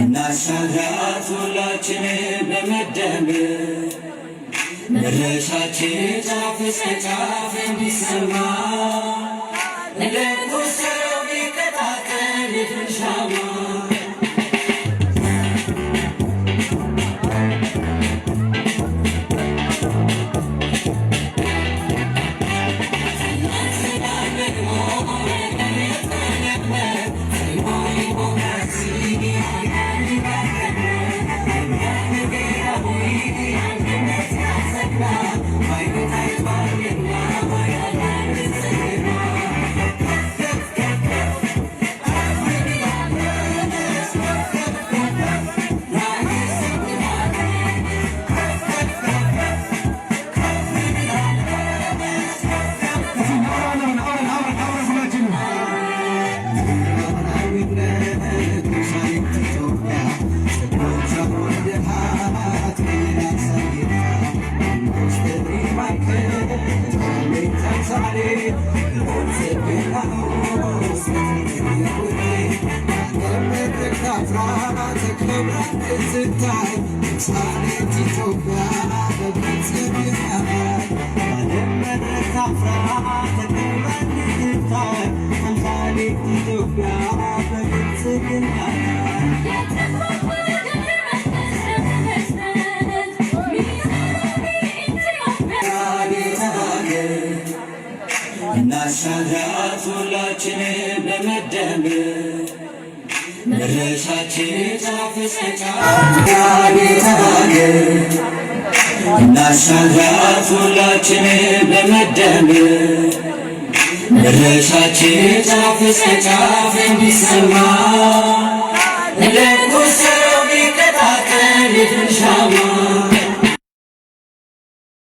እናሻግራት ሁላችንም በመደመር መድረሻችን ጫፍ እስከ ጫፍ እንዲሰማ ለቁሰው ቢቀጣጠል ሻማ እናሻግራት ሁላችንም በመደመር መድረሻችን ጫፍ እስከ ጫፍ እናሻግራት ሁላችንም በመደመር መድረሻችን ጫፍ እስከ ጫፍ እንዲሰማ